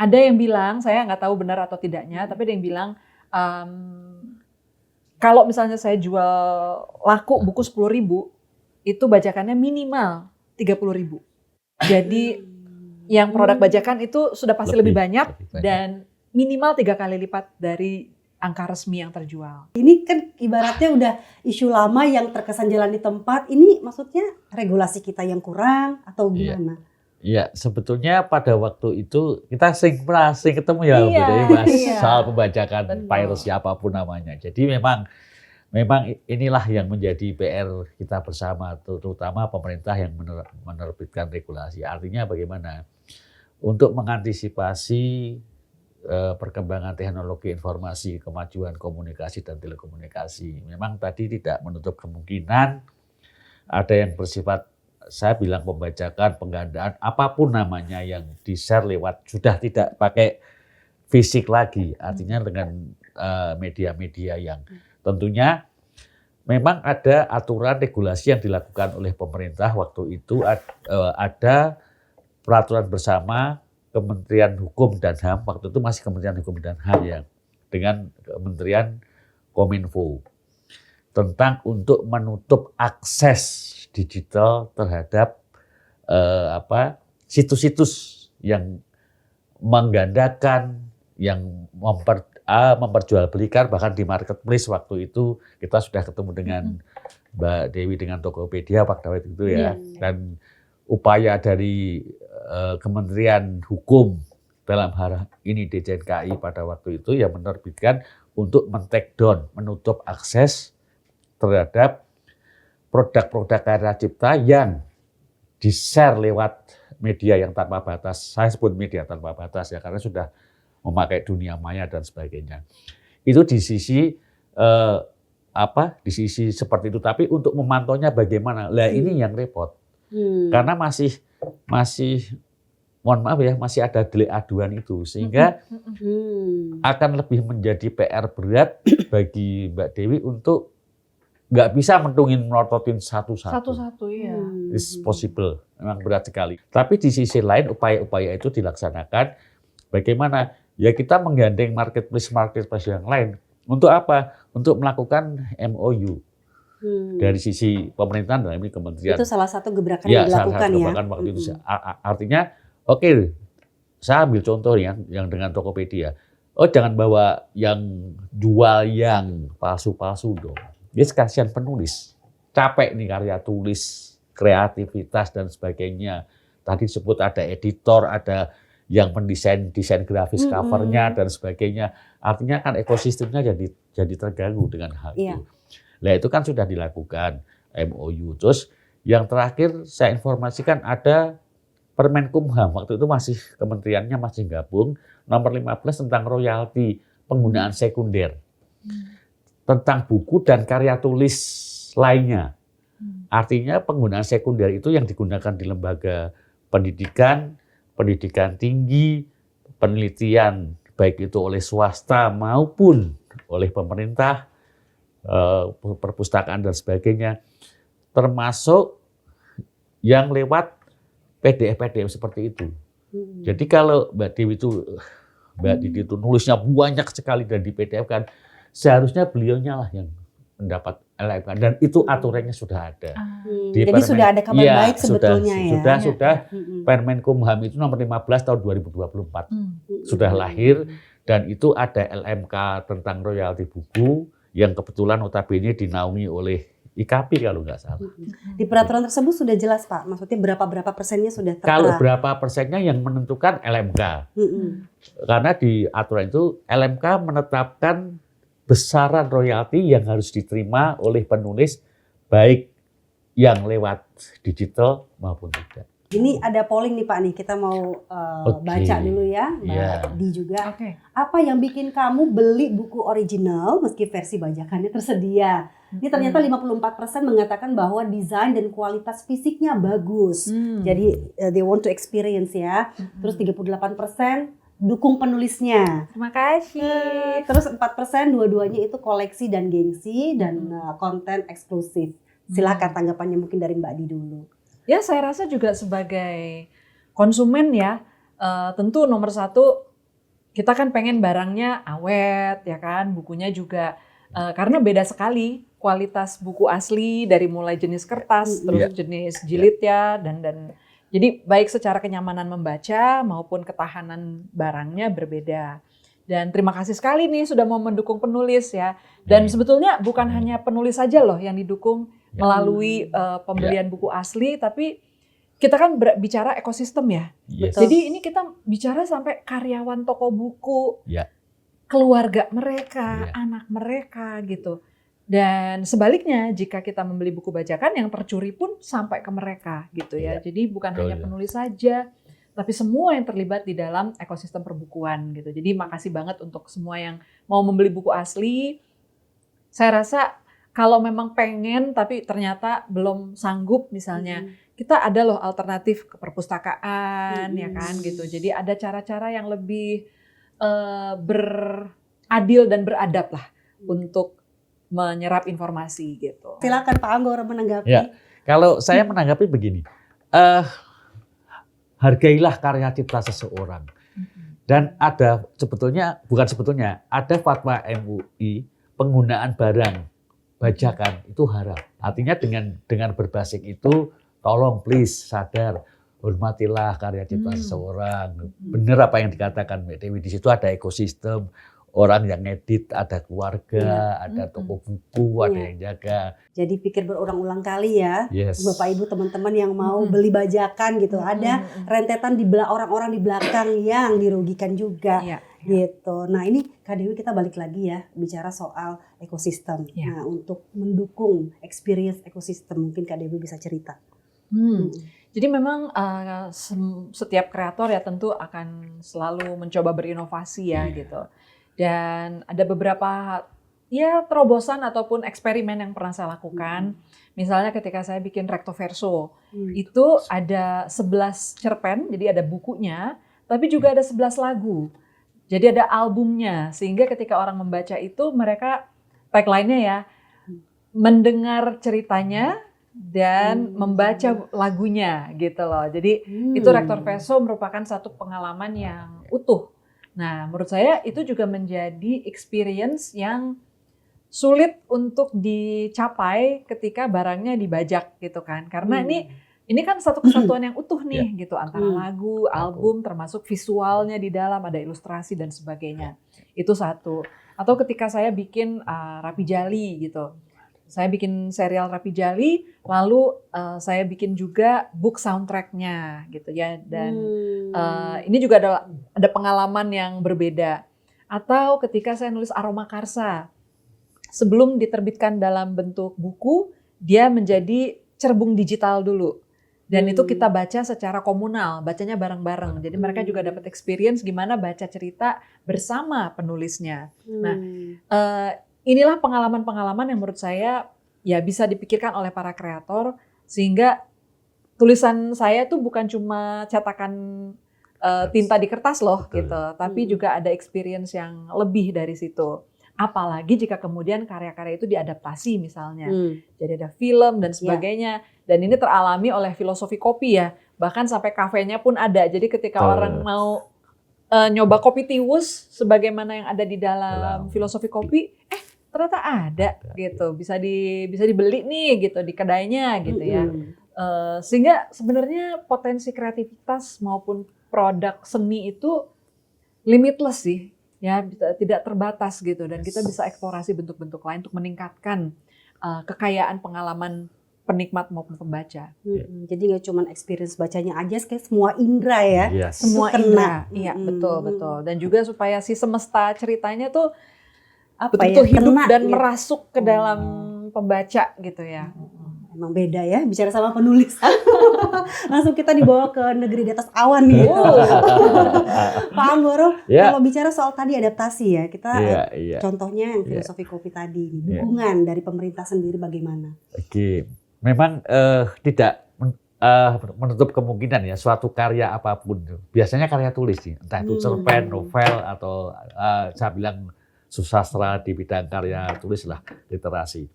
Ada yang bilang, saya nggak tahu benar atau tidaknya, tapi ada yang bilang kalau misalnya saya jual laku buku 10.000, itu bajakannya minimal 30.000. Jadi yang produk bajakan itu sudah pasti lebih banyak dan minimal 3 kali lipat dari angka resmi yang terjual. Ini kan ibaratnya udah isu lama yang terkesan jalan di tempat. Ini maksudnya regulasi kita yang kurang atau gimana? Iya, sebetulnya pada waktu itu kita sering ketemu ya, Mas, soal pembajakan piracy apapun namanya. Jadi memang inilah yang menjadi PR kita bersama, terutama pemerintah yang menerbitkan regulasi. Artinya bagaimana? Untuk mengantisipasi perkembangan teknologi informasi, kemajuan komunikasi dan telekomunikasi. Memang tadi tidak menutup kemungkinan ada yang bersifat, saya bilang pembajakan, penggandaan, apapun namanya yang di-share lewat, sudah tidak pakai fisik lagi. Artinya dengan media-media yang tentunya memang ada aturan regulasi yang dilakukan oleh pemerintah waktu itu. Ada peraturan bersama Kementerian Hukum dan HAM, waktu itu masih Kementerian Hukum dan HAM ya, dengan Kementerian Kominfo, tentang untuk menutup akses digital terhadap situs-situs yang menggandakan, yang memperjualbelikan, bahkan di marketplace. Waktu itu kita sudah ketemu dengan Mbak Dewi dengan Tokopedia pada waktu itu ya, dan upaya dari Kementerian Hukum dalam hal ini Dirjen KI pada waktu itu yang menerbitkan untuk men-take down, menutup akses terhadap produk-produk karya cipta yang di-share lewat media yang tanpa batas. Saya sebut media tanpa batas ya, karena sudah memakai dunia maya dan sebagainya. Itu di sisi di sisi seperti itu. Tapi untuk memantaunya bagaimana? Lah ini yang repot. Karena masih mohon maaf ya, masih ada delik aduan itu, sehingga akan lebih menjadi PR berat bagi Mbak Dewi untuk nggak bisa melototin satu-satu. Iya. It's possible, memang berat sekali. Tapi di sisi lain upaya-upaya itu dilaksanakan. Bagaimana? Ya kita menggandeng marketplace yang lain. Untuk apa? Untuk melakukan MOU. Dari sisi pemerintahan dan ini kementerian. Itu salah satu gebrakan yang dilakukan ya. Waktu itu. Artinya, oke, saya ambil contoh yang dengan Tokopedia. Oh, jangan bawa yang jual yang palsu-palsu dong. Dia kasihan penulis, capek nih karya tulis, kreativitas dan sebagainya. Tadi sebut ada editor, ada yang mendesain grafis covernya dan sebagainya. Artinya kan ekosistemnya jadi terganggu dengan hal itu. Nah itu kan sudah dilakukan MOU. Terus yang terakhir saya informasikan ada Permenkumham, waktu itu masih kementeriannya masih gabung, nomor 15 tentang royalti penggunaan sekunder. Tentang buku dan karya tulis lainnya. Artinya penggunaan sekunder itu yang digunakan di lembaga pendidikan tinggi, penelitian, baik itu oleh swasta maupun oleh pemerintah, perpustakaan dan sebagainya, termasuk yang lewat PDF seperti itu. Jadi kalau Mbak Didi itu nulisnya banyak sekali dan di PDF kan, seharusnya beliaunya lah yang mendapat LMK dan itu aturannya sudah ada. Jadi sudah ada kabar baik sebetulnya ya. Sudah Permenkumham itu nomor 15 tahun 2024. Sudah lahir dan itu ada LMK tentang royalti buku yang kebetulan notabene dinaungi oleh IKP kalau nggak salah. Di peraturan tersebut sudah jelas Pak, maksudnya berapa persennya sudah tertera? Kalau berapa persennya yang menentukan LMK. Karena di aturan itu LMK menetapkan besaran royalti yang harus diterima oleh penulis baik yang lewat digital maupun tidak. Ini ada polling nih Pak nih, kita mau baca dulu ya, Mbak Di juga. Apa yang bikin kamu beli buku original meski versi bajakannya tersedia? Ini ternyata 54% mengatakan bahwa desain dan kualitas fisiknya bagus. Jadi they want to experience ya. Terus 38% dukung penulisnya. Terima kasih. Terus 4% dua-duanya itu koleksi dan gengsi dan konten eksklusif. Silakan tanggapannya mungkin dari Mbak Di dulu. Ya saya rasa juga sebagai konsumen ya, tentu nomor satu kita kan pengen barangnya awet ya kan, bukunya juga karena beda sekali kualitas buku asli dari mulai jenis kertas terus jenis jilid ya dan jadi baik secara kenyamanan membaca maupun ketahanan barangnya berbeda. Dan terima kasih sekali nih sudah mau mendukung penulis ya. Dan sebetulnya bukan hanya penulis saja loh yang didukung melalui pembelian buku asli, tapi kita kan bicara ekosistem ya. Jadi ini kita bicara sampai karyawan toko buku, keluarga mereka, anak mereka gitu. Dan sebaliknya jika kita membeli buku bajakan yang tercuri pun sampai ke mereka gitu ya. Jadi bukan hanya penulis saja, tapi semua yang terlibat di dalam ekosistem perbukuan gitu. Jadi makasih banget untuk semua yang mau membeli buku asli. Saya rasa kalau memang pengen tapi ternyata belum sanggup misalnya, kita ada loh alternatif ke perpustakaan ya kan gitu. Jadi ada cara-cara yang lebih beradil dan beradab lah untuk menyerap informasi gitu. Silakan Pak Anggoro menanggapi. Ya, kalau saya menanggapi begini. Hargailah karya cipta seseorang. Dan ada ada fatwa MUI penggunaan barang bajakan itu haram. Artinya dengan berbasis itu tolong please sadar, hormatilah karya cipta seseorang. Benar apa yang dikatakan Mbak Dewi, di situ ada ekosistem, orang yang ngedit, ada keluarga, ada toko buku, ada yang jaga. Jadi pikir berulang-ulang kali ya, Bapak Ibu teman-teman yang mau beli bajakan gitu. Ada rentetan orang-orang di belakang yang dirugikan juga gitu. Nah ini Kak Dewi kita balik lagi ya, bicara soal ekosistem. Nah untuk mendukung experience ekosistem mungkin Kak Dewi bisa cerita. Jadi memang setiap kreator ya tentu akan selalu mencoba berinovasi ya gitu. Dan ada beberapa ya terobosan ataupun eksperimen yang pernah saya lakukan. Misalnya ketika saya bikin recto verso, itu ada 11 cerpen, jadi ada bukunya, tapi juga ada 11 lagu. Jadi ada albumnya, sehingga ketika orang membaca itu mereka tagline-nya ya, mendengar ceritanya dan membaca lagunya gitu loh. Jadi itu recto verso merupakan satu pengalaman yang utuh. Nah, menurut saya itu juga menjadi experience yang sulit untuk dicapai ketika barangnya dibajak gitu kan. Karena ini kan satu kesatuan yang utuh nih gitu, antara lagu, album, termasuk visualnya di dalam, ada ilustrasi dan sebagainya. Itu satu. Atau ketika saya bikin Rapi Jali gitu. Saya bikin serial Rapi Jali, lalu saya bikin juga book soundtrack-nya gitu ya. Dan ini juga ada pengalaman yang berbeda. Atau ketika saya nulis Aroma Karsa, sebelum diterbitkan dalam bentuk buku, dia menjadi cerbung digital dulu. Dan itu kita baca secara komunal, bacanya bareng-bareng. Jadi mereka juga dapat experience gimana baca cerita bersama penulisnya. Nah, inilah pengalaman-pengalaman yang menurut saya ya bisa dipikirkan oleh para kreator sehingga tulisan saya tuh bukan cuma cetakan tinta di kertas loh gitu, tapi juga ada experience yang lebih dari situ. Apalagi jika kemudian karya-karya itu diadaptasi misalnya, jadi ada film dan sebagainya. Dan ini teralami oleh filosofi kopi ya, bahkan sampai kafenya pun ada. Jadi ketika orang mau nyoba kopi tiwus sebagaimana yang ada di dalam filosofi kopi, ternyata ada gitu, bisa dibeli nih gitu di kedainya gitu ya. Sehingga sebenarnya potensi kreativitas maupun produk seni itu limitless sih, ya tidak terbatas gitu, dan kita bisa eksplorasi bentuk-bentuk lain untuk meningkatkan kekayaan pengalaman penikmat maupun pembaca. Jadi nggak cuma experience bacanya aja, kayak semua indera ya, semua indera, iya betul. Dan juga supaya si semesta ceritanya tuh betul hidup dan merasuk ke dalam pembaca gitu ya. Emang beda ya bicara sama penulis. Langsung kita dibawa ke negeri di atas awan nih. Pak Anggoro, kalau bicara soal tadi adaptasi ya, kita contohnya yang filosofi kopi tadi, dukungan dari pemerintah sendiri bagaimana? Oke, memang tidak menutup kemungkinan ya suatu karya apapun, biasanya karya tulis sih, entah itu cerpen, novel atau saya bilang susastra di bidang karya tulis lah, literasi.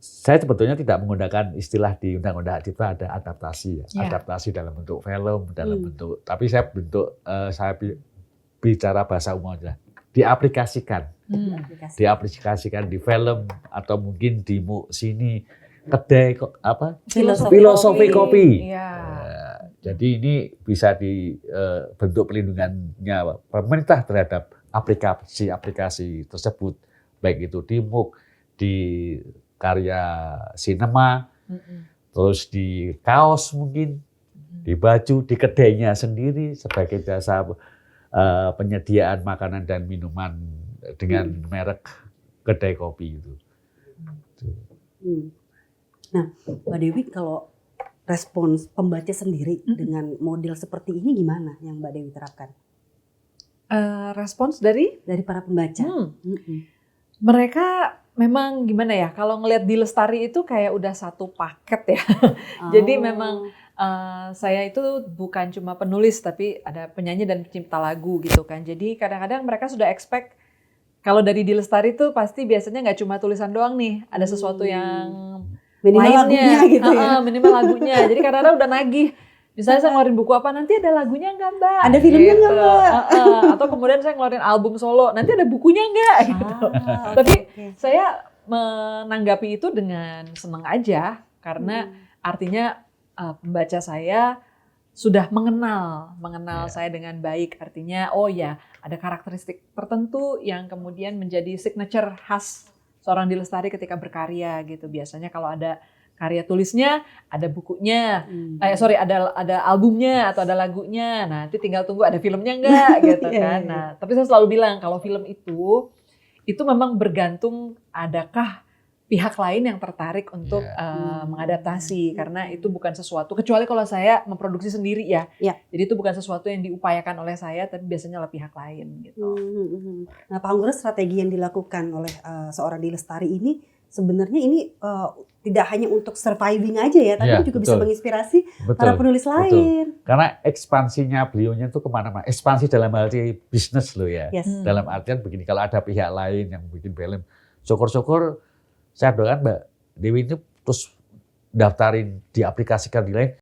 Saya sebetulnya tidak menggunakan istilah di Undang-Undang Cipta ada adaptasi ya. Adaptasi dalam bentuk film, dalam bentuk, tapi saya bicara bahasa umum aja, diaplikasikan di film atau mungkin di sini kedai filosofi kopi. Iya. Jadi ini bisa dibentuk pelindungannya pemerintah terhadap aplikasi tersebut, baik itu di MOOC, di karya sinema, terus di kaos mungkin, di baju, di kedainya sendiri sebagai jasa penyediaan makanan dan minuman dengan merek kedai kopi itu. Nah, Mbak Dewi, kalau respons pembaca sendiri dengan model seperti ini gimana yang Mbak Dewi terapkan? Respons dari para pembaca? Mereka memang gimana ya, kalau ngelihat di Lestari itu kayak udah satu paket ya. Jadi memang saya itu bukan cuma penulis, tapi ada penyanyi dan pencipta lagu gitu kan. Jadi kadang-kadang mereka sudah expect kalau dari di Lestari itu pasti biasanya nggak cuma tulisan doang nih, ada sesuatu yang minimal lainnya, lagunya gitu ya. minimal lagunya. Jadi kadang-kadang udah nagih. Misalnya saya ngeluarin buku apa, nanti ada lagunya nggak Mbak? Ada filmnya nggak Mbak? Atau kemudian saya ngeluarin album solo, nanti ada bukunya nggak? Gitu. Tapi saya menanggapi itu dengan senang aja, karena artinya pembaca saya sudah mengenal saya dengan baik. Artinya, oh ya, ada karakteristik tertentu yang kemudian menjadi signature khas seorang Di Lestari ketika berkarya gitu. Biasanya kalau ada karya tulisnya, ada bukunya, ada albumnya atau ada lagunya. Nanti tinggal tunggu ada filmnya enggak gitu kan. Nah, tapi saya selalu bilang kalau film itu memang bergantung adakah pihak lain yang tertarik untuk mengadaptasi, karena itu bukan sesuatu, kecuali kalau saya memproduksi sendiri ya. Jadi itu bukan sesuatu yang diupayakan oleh saya, tapi biasanya oleh pihak lain gitu. Nah, Pak Anggur, strategi yang dilakukan oleh seorang Di Lestari ini sebenarnya ini tidak hanya untuk surviving aja ya, tapi juga bisa menginspirasi para penulis lain. Karena ekspansinya beliaunya itu kemana-mana. Ekspansi dalam arti bisnis loh ya. Dalam artian begini, kalau ada pihak lain yang bikin film, syukur-syukur saya doakan Mbak Dewi ini terus daftarin, diaplikasikan di lain,